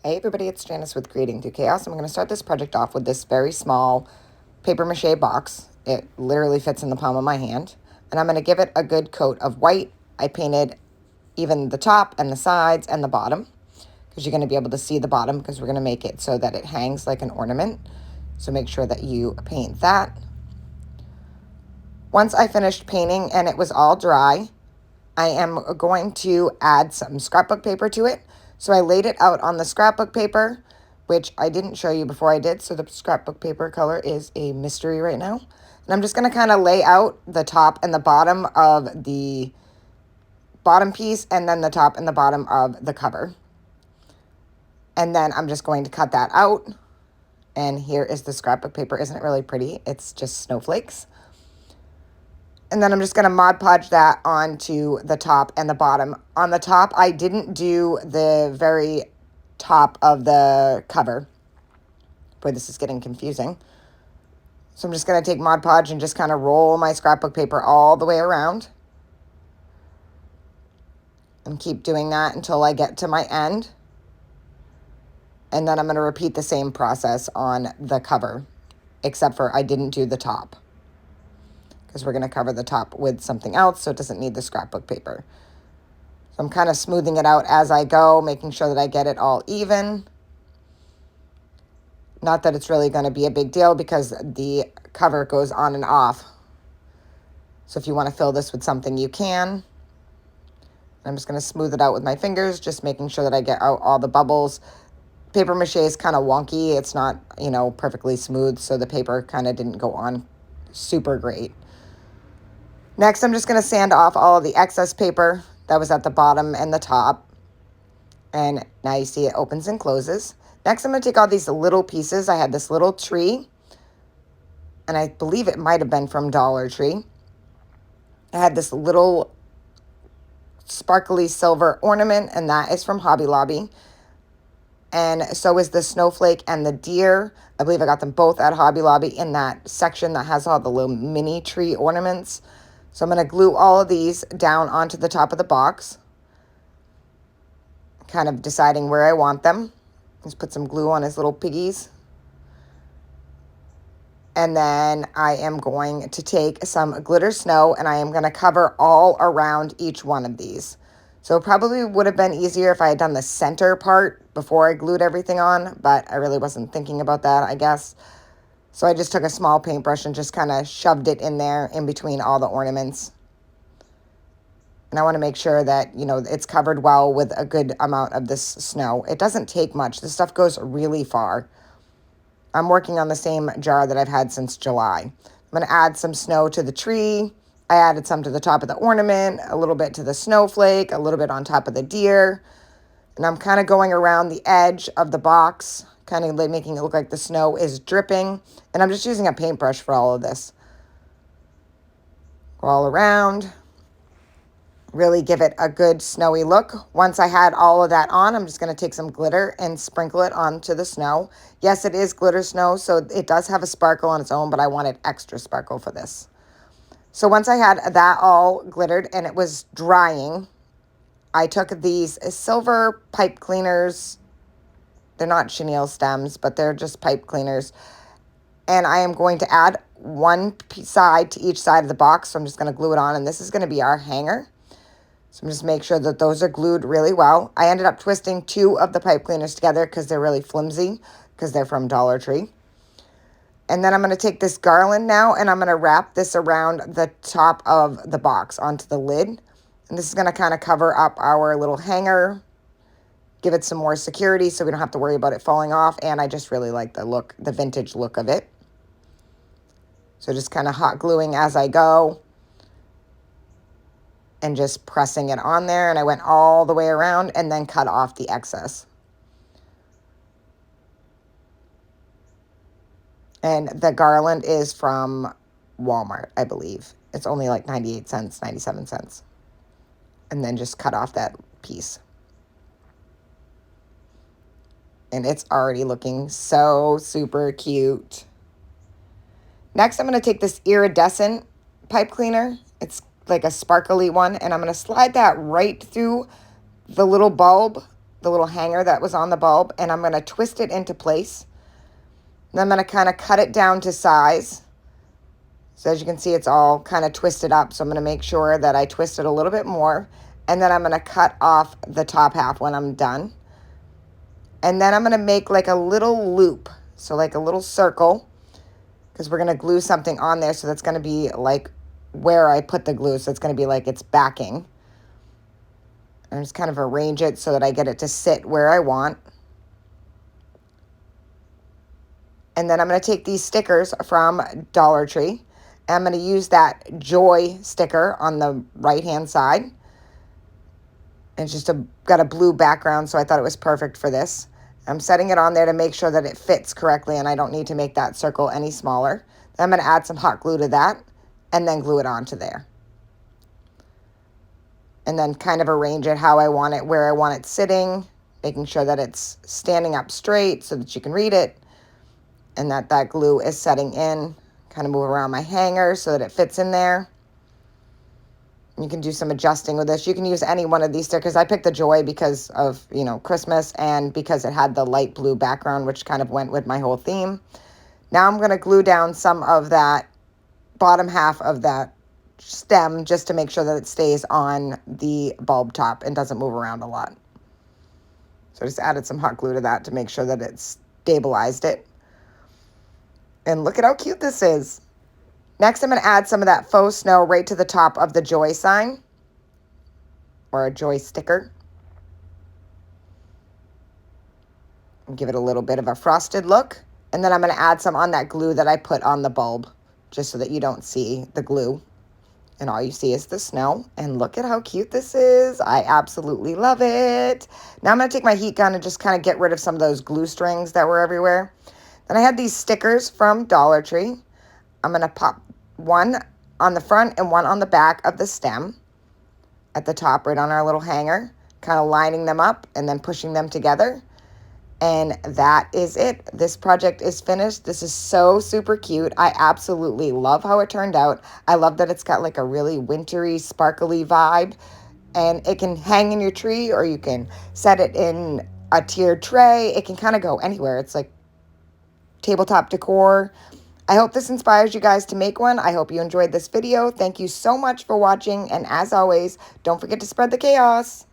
Hey everybody, it's Janice with Creating Through Chaos. I'm going to start this project off with this very small paper mache box. It literally fits in the palm of my hand. And I'm going to give it a good coat of white. I painted even the top and the sides and the bottom, because you're going to be able to see the bottom, because we're going to make it so that it hangs like an ornament. So make sure that you paint that. Once I finished painting and it was all dry, I am going to add some scrapbook paper to it. So I laid it out on the scrapbook paper, which I didn't show you before I did. So the scrapbook paper color is a mystery right now. And I'm just going to kind of lay out the top and the bottom of the bottom piece, and then the top and the bottom of the cover. And then I'm just going to cut that out. And here is the scrapbook paper. Isn't it really pretty? It's just snowflakes. And then I'm just going to Mod Podge that onto the top and the bottom. On the top, I didn't do the very top of the cover. Boy, this is getting confusing. So I'm just going to take Mod Podge and just kind of roll my scrapbook paper all the way around. And keep doing that until I get to my end. And then I'm going to repeat the same process on the cover, except for I didn't do the top, because we're going to cover the top with something else, so it doesn't need the scrapbook paper. So I'm kind of smoothing it out as I go, making sure that I get it all even. Not that it's really going to be a big deal, because the cover goes on and off. So if you want to fill this with something, you can. I'm just going to smooth it out with my fingers, just making sure that I get out all the bubbles. Paper mache is kind of wonky. It's not, perfectly smooth, so the paper kind of didn't go on super great. Next, I'm just going to sand off all of the excess paper that was at the bottom and the top. And now you see it opens and closes. Next, I'm going to take all these little pieces. I had this little tree, and I believe it might have been from Dollar Tree. I had this little sparkly silver ornament, and that is from Hobby Lobby. And so is the snowflake and the deer. I believe I got them both at Hobby Lobby in that section that has all the little mini tree ornaments. So I'm going to glue all of these down onto the top of the box, kind of deciding where I want them. Just put some glue on his little piggies. And then I am going to take some glitter snow, and I am going to cover all around each one of these. So it probably would have been easier if I had done the center part before I glued everything on, but I really wasn't thinking about that, I guess. So I just took a small paintbrush and just kind of shoved it in there in between all the ornaments. And I want to make sure that, it's covered well with a good amount of this snow. It doesn't take much. This stuff goes really far. I'm working on the same jar that I've had since July. I'm going to add some snow to the tree. I added some to the top of the ornament, a little bit to the snowflake, a little bit on top of the deer. And I'm kind of going around the edge of the box, kind of making it look like the snow is dripping. And I'm just using a paintbrush for all of this. Go all around. Really give it a good snowy look. Once I had all of that on, I'm just going to take some glitter and sprinkle it onto the snow. Yes, it is glitter snow, so it does have a sparkle on its own, but I wanted extra sparkle for this. So once I had that all glittered and it was drying, I took these silver pipe cleaners. They're not chenille stems, but they're just pipe cleaners. And I am going to add one side to each side of the box. So I'm just going to glue it on, and this is going to be our hanger. So I'm just make sure that those are glued really well. I ended up twisting 2 of the pipe cleaners together because they're really flimsy, because they're from Dollar Tree. And then I'm going to take this garland now, and I'm going to wrap this around the top of the box onto the lid. And this is going to kind of cover up our little hanger, give it some more security so we don't have to worry about it falling off. And I just really like the look, the vintage look of it. So just kind of hot gluing as I go and just pressing it on there. And I went all the way around and then cut off the excess. And the garland is from Walmart, I believe. It's only like 98 cents, 97 cents. And then just cut off that piece. And it's already looking so super cute. Next, I'm going to take this iridescent pipe cleaner. It's like a sparkly one. And I'm going to slide that right through the little bulb the little hanger that was on the bulb, and I'm going to twist it into place. And I'm going to kind of cut it down to size. So as you can see, it's all kind of twisted up. So I'm going to make sure that I twist it a little bit more. And then I'm going to cut off the top half when I'm done. And then I'm going to make like a little loop. So like a little circle, because we're going to glue something on there. So that's going to be like where I put the glue. So it's going to be like it's backing. And just kind of arrange it so that I get it to sit where I want. And then I'm going to take these stickers from Dollar Tree. And I'm going to use that Joy sticker on the right-hand side. And it's just got a blue background, so I thought it was perfect for this. I'm setting it on there to make sure that it fits correctly, and I don't need to make that circle any smaller. Then I'm going to add some hot glue to that, and then glue it onto there. And then kind of arrange it how I want it, where I want it sitting, making sure that it's standing up straight so that you can read it, and that that glue is setting in. Kind of move around my hanger so that it fits in there. You can do some adjusting with this. You can use any one of these stickers. I picked the Joy because of, you know, Christmas, and because it had the light blue background, which kind of went with my whole theme. Now I'm going to glue down some of that bottom half of that stem just to make sure that it stays on the bulb top and doesn't move around a lot. So I just added some hot glue to that to make sure that it's stabilized it. And look at how cute this is. Next, I'm going to add some of that faux snow right to the top of the Joy sign, or a Joy sticker. And give it a little bit of a frosted look. And then I'm going to add some on that glue that I put on the bulb, just so that you don't see the glue. And all you see is the snow. And look at how cute this is. I absolutely love it. Now I'm going to take my heat gun and just kind of get rid of some of those glue strings that were everywhere. Then I had these stickers from Dollar Tree. I'm going to pop one on the front and one on the back of the stem at the top, right on our little hanger, kind of lining them up and then pushing them together. And that is it. This project is finished. This is so super cute. I absolutely love how it turned out. I love that it's got like a really wintry, sparkly vibe. And it can hang in your tree, or you can set it in a tiered tray. It can kind of go anywhere. It's like tabletop decor. I hope this inspires you guys to make one. I hope you enjoyed this video. Thank you so much for watching. And as always, don't forget to spread the chaos.